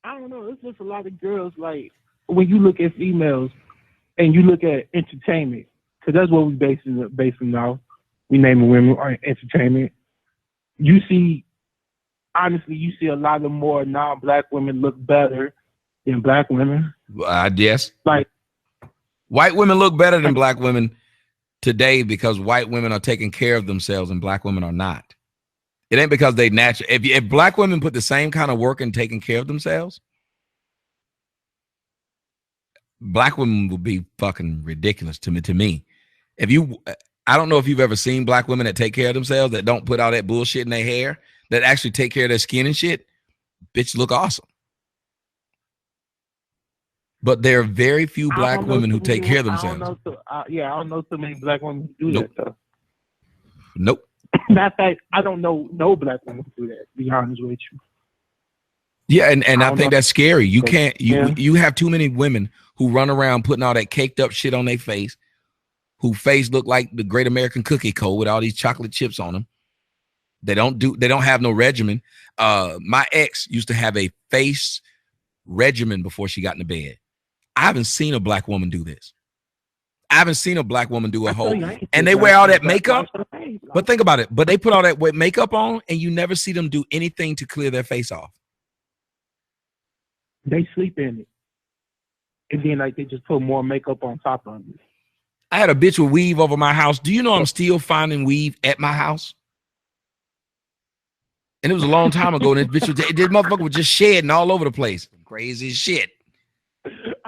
I don't know. It's just a lot of girls like when you look at females and you look at entertainment, because that's what we basing now. We naming women on entertainment. You see, honestly, you see a lot of more non-black women look better than black women. Yes. Like White women look better than black women today because white women are taking care of themselves and black women are not. It ain't because they natural. If black women put the same kind of work in taking care of themselves, black women would be fucking ridiculous to me. If you, I don't know if you've ever seen black women that take care of themselves, that don't put all that bullshit in their hair, that actually take care of their skin and shit. Bitch, look awesome. But there are very few black women who take care of themselves. I don't know so many black women who do that though. Nope. Matter of fact, I don't know no black women who do that, to be honest with you. Yeah, and I think that's scary. You can't you have too many women who run around putting all that caked up shit on their face, who face look like the Great American Cookie Code with all these chocolate chips on them. They don't have no regimen. My ex used to have a face regimen before she got into bed. I haven't seen a black woman do this. I haven't seen a black woman do a whole, and they wear all that makeup. But think about it. But they put all that makeup on, and you never see them do anything to clear their face off. They sleep in it, and then like they just put more makeup on top of it. I had a bitch with weave over my house. Do you know I'm still finding weave at my house? And it was a long time ago. And this motherfucker was just shedding all over the place. Crazy shit.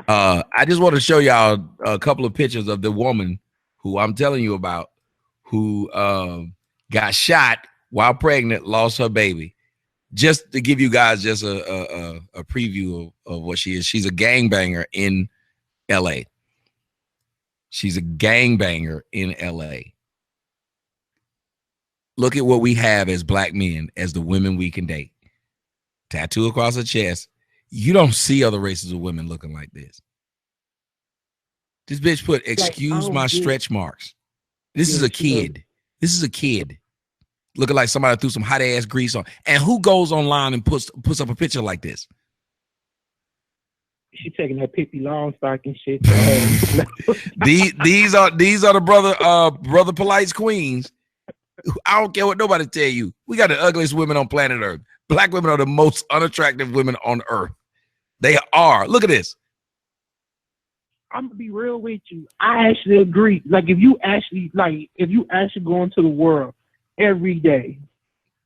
I just want to show y'all a couple of pictures of the woman who I'm telling you about, who got shot while pregnant, lost her baby. Just to give you guys just a preview of what she is. She's a gangbanger in LA. She's a gangbanger in LA. Look at what we have as black men, as the women we can date. Tattoo across her chest. You don't see other races of women looking like this. This bitch put, excuse my stretch marks. This is a kid. This is a kid. Looking like somebody threw some hot ass grease on. And who goes online and puts up a picture like this? She taking that Pippi Longstock and shit. These are the brother Polite's queens. I don't care what nobody tell you. We got the ugliest women on planet Earth. Black women are the most unattractive women on earth. They are. Look at this. I'm gonna be real with you. I actually agree. Like if you actually go into the world every day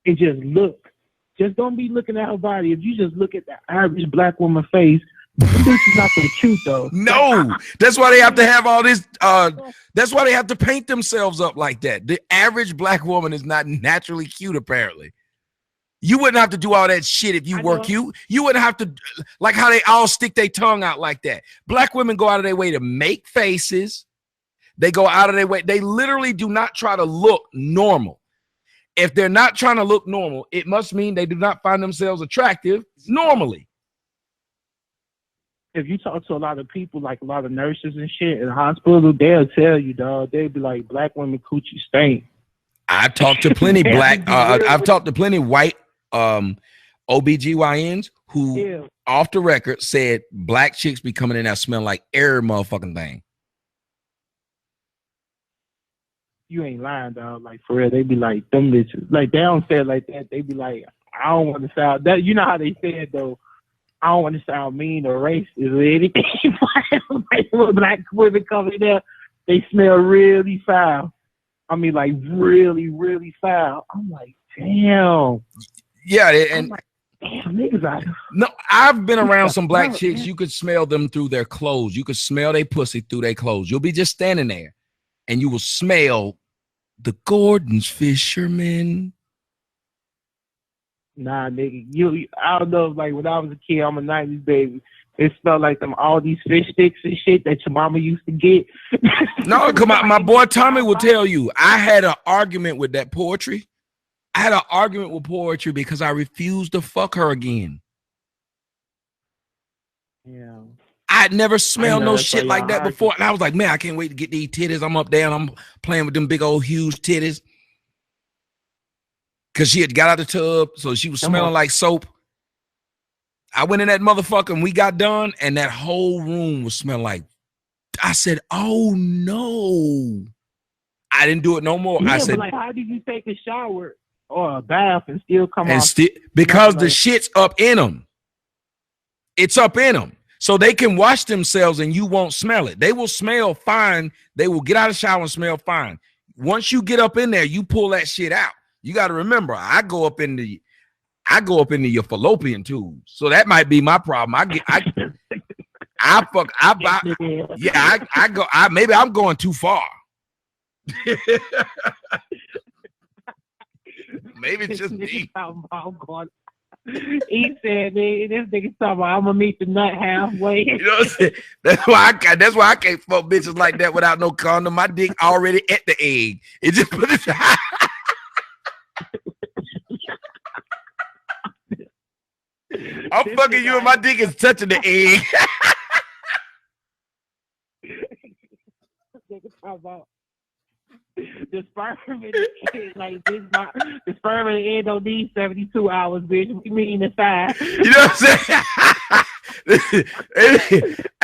and just look, just don't be looking at her body. If you just look at the average black woman face, this is not so cute though. No, that's why they have to have all this. That's why they have to paint themselves up like that. The average black woman is not naturally cute, apparently. You wouldn't have to do all that shit if you were cute. You wouldn't have to, like how they all stick their tongue out like that. Black women go out of their way to make faces. They go out of their way. They literally do not try to look normal. If they're not trying to look normal, it must mean they do not find themselves attractive normally. If you talk to a lot of people, like a lot of nurses and shit in the hospital, they'll tell you, dog. They'll be like, black women coochie stink. I've talked to plenty I've talked to plenty white OBGYNs who off the record said black chicks be coming in there smelling like every motherfucking thing. You ain't lying, dog. Like for real, they be like them bitches. Like they don't say it like that. They be like, I don't want to sound that. You know how they say it though. I don't want to sound mean or racist or anything. Like when black women come in there, they smell really foul. I mean, like really, really foul. I'm like, damn. Yeah, and like, damn, niggas out here. No, I've been around some black chicks. You could smell them through their clothes. You could smell their pussy through their clothes. You'll be just standing there, and you will smell the Gordon's fisherman. Nah, nigga, I don't know. Like when I was a kid, I'm a '90s baby. It smelled like them all these fish sticks and shit that your mama used to get. No, come on, my boy Tommy will tell you. I had an argument with that poetry. I had an argument with poetry because I refused to fuck her again. Yeah. I had never smelled no shit like that before. And I was like, man, I can't wait to get these titties. I'm up there and I'm playing with them big old huge titties. Because she had got out of the tub, so she was smelling like soap. I went in that motherfucker and we got done, and that whole room was smelling like. I said, "Oh no!" I didn't do it no more. Yeah, I said, but like, how did you take a shower or a bath and still come and off? because the shit's up in them. It's up in them. So they can wash themselves and you won't smell it. They will smell fine. They will get out of the shower and smell fine. Once you get up in there, you pull that shit out. You got to remember, I go up into your fallopian tubes. So that might be my problem. Maybe I'm going too far. Maybe it's just me. He said, "This nigga talking about I'm gonna meet the nut halfway." You know what I'm saying? That's why I can't fuck bitches like that without no condom. My dick already at the egg. It just put it. I'm fucking you and my dick is touching the egg. Nigga talking about the sperm in the egg, like this. The sperm in the egg don't need 72 hours, bitch. We mean the size. You know what I'm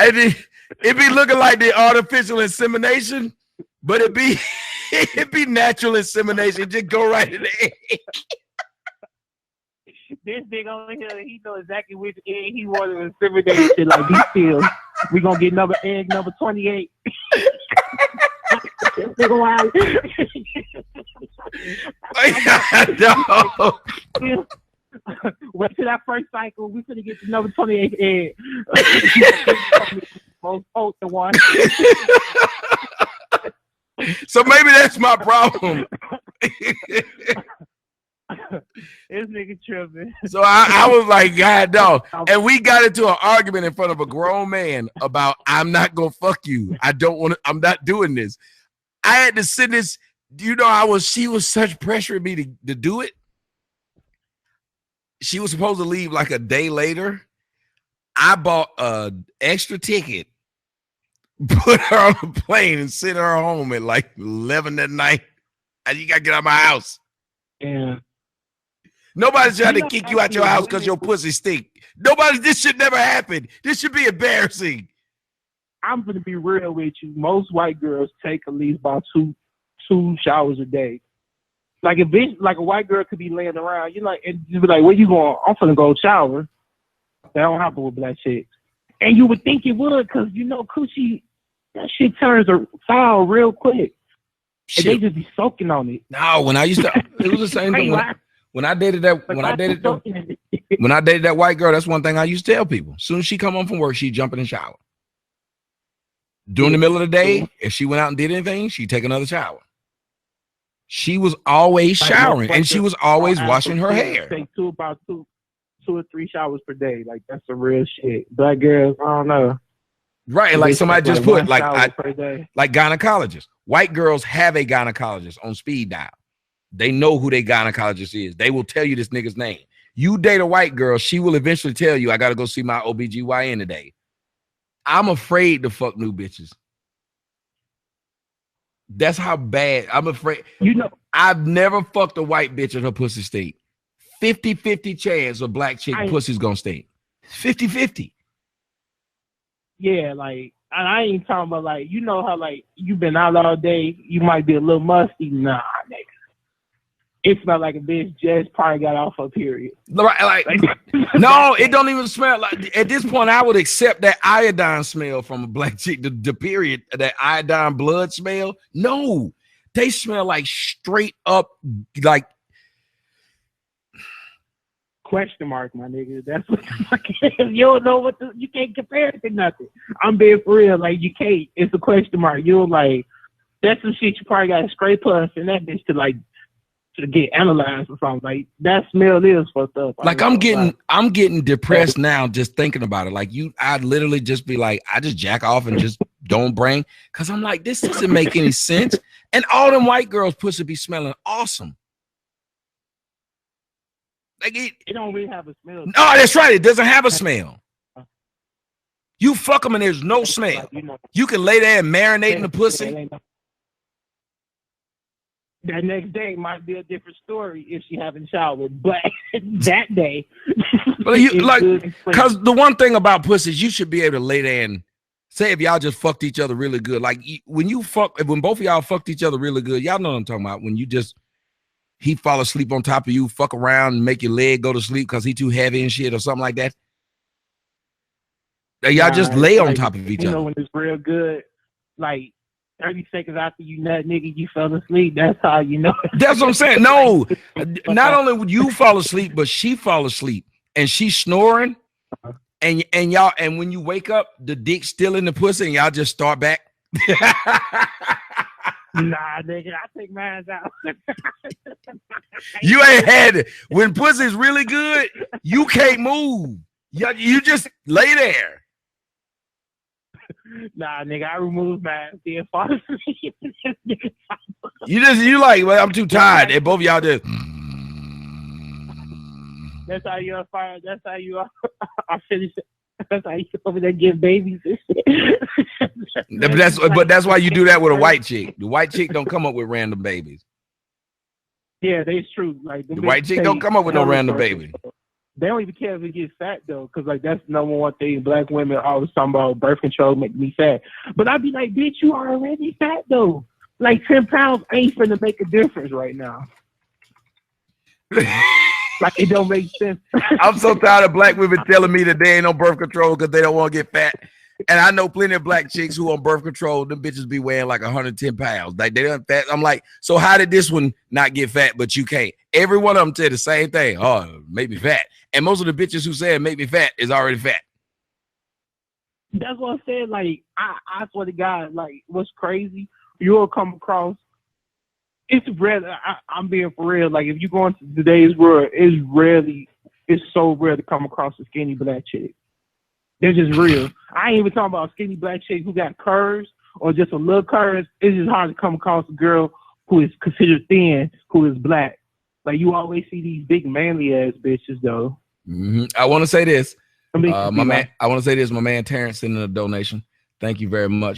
saying? it be looking like the artificial insemination, but it be natural insemination. Just go right in the egg. This nigga over here, he know exactly which egg he wanted to inseminate shit. Like, these pills, we gonna get egg number 28. Wait till that first cycle. We finna get the number 28 egg. Most potent one. So maybe that's my problem. This nigga tripping. So I was like, God, dog. And we got into an argument in front of a grown man about, I'm not gonna fuck you. I'm not doing this. I had to send this, she was such pressuring me to do it. She was supposed to leave like a day later. I bought an extra ticket, put her on a plane and sent her home at like 11 at night. And you gotta get out of my house. Yeah. Nobody's trying to kick you out your house because your pussy stink. This should never happen. This should be embarrassing. I'm gonna be real with you. Most white girls take at least about two showers a day. Like a white girl could be laying around, you like, and just be like, "Where you going?" "I'm finna go shower." That don't happen with black chicks. And you would think it would, because coochie, that shit turns foul real quick. Shit. And they just be soaking on it. No, when I used to, it was the same thing. When I dated that white girl, that's one thing I used to tell people. As soon as she come home from work, she'd jump in the shower. During the middle of the day, if she went out and did anything, she'd take another shower. She was always showering, and she was always washing her hair. Take about two or three showers per day. Like, that's some real shit. Black girls, I don't know. Right, like somebody just put like gynecologists. White girls have a gynecologist on speed dial. They know who their gynecologist is. They will tell you this nigga's name. You date a white girl, she will eventually tell you, I got to go see my OBGYN today. I'm afraid to fuck new bitches. That's how bad. I'm afraid. I've never fucked a white bitch and her pussy stink. 50-50 chance a black chick pussy's gonna stink. 50-50. Yeah, like, and I ain't talking about, like, how, like, you've been out all day, you might be a little musty. Nah, nigga. It smelled like a bitch just probably got off her period. Like no, it don't even smell like. At this point, I would accept that iodine smell from a black chick. The period, that iodine blood smell. No, they smell like straight up like. Question mark, my nigga. That's what you don't know you can't compare it to nothing. I'm being for real. Like, you can't. It's a question mark. You're like, that's some shit you probably got to scrape us and that bitch to get analyzed or something. Like, that smell is fucked up. Like, I'm getting depressed now just thinking about it. Like, I'd literally just be like, I just jack off and just don't bring, because I'm like, this doesn't make any sense. And all them white girls pussy be smelling awesome. Like, it don't really have a smell. No, that's right. It doesn't have a smell. You fuck them and there's no smell. You can lay there and marinate in the pussy. That next day might be a different story if she haven't showered, but that day, well, you like, because the one thing about pussy is you should be able to lay there and say if y'all just fucked each other really good. Like when both of y'all fucked each other really good, y'all know what I'm talking about. When he fall asleep on top of you, fuck around and make your leg go to sleep because he too heavy and shit or something like that. Y'all just lay on top of each other. You know when it's real good, like 30 seconds after you nut, nigga, you fell asleep. That's how you know. That's what I'm saying. No, not only would you fall asleep, but she fall asleep and she's snoring. And when you wake up, the dick's still in the pussy and y'all just start back. Nah, nigga, I take mine out. You ain't had it. When pussy's really good, you can't move. You just lay there. Nah, nigga, I remove mine. Then fall asleep. You like, well, I'm too tired. And both of y'all just. That's how you are fired. That's how you are finished. That's how you over there give babies and shit. But that's why you do that with a white chick. The white chick don't come up with random babies. Yeah, that's true. Like the white chick don't come up with no random baby. They don't even care if it gets fat though, because like that's the number one thing. Black women always talking about birth control make me fat. But I'd be like, bitch, you are already fat though. Like 10 pounds ain't finna make a difference right now. Like it don't make sense. I'm so tired of black women telling me that they ain't on birth control because they don't want to get fat. And I know plenty of black chicks who on birth control, them bitches be weighing like 110 pounds. Like they don't fat. I'm like, so how did this one not get fat, but you can't? Every one of them said the same thing. Oh, make me fat. And most of the bitches who said make me fat is already fat. That's what I said. Like, I swear to God, like, what's crazy, you'll come across, it's rare. I'm being for real. Like, if you go into today's world, it's so rare to come across a skinny black chick. They're just real. I ain't even talking about a skinny black chick who got curves or just a little curves. It's just hard to come across a girl who is considered thin, who is black. Like, you always see these big manly ass bitches, though. Mm-hmm. I want to say this. My man Terrence sending a donation. Thank you very much.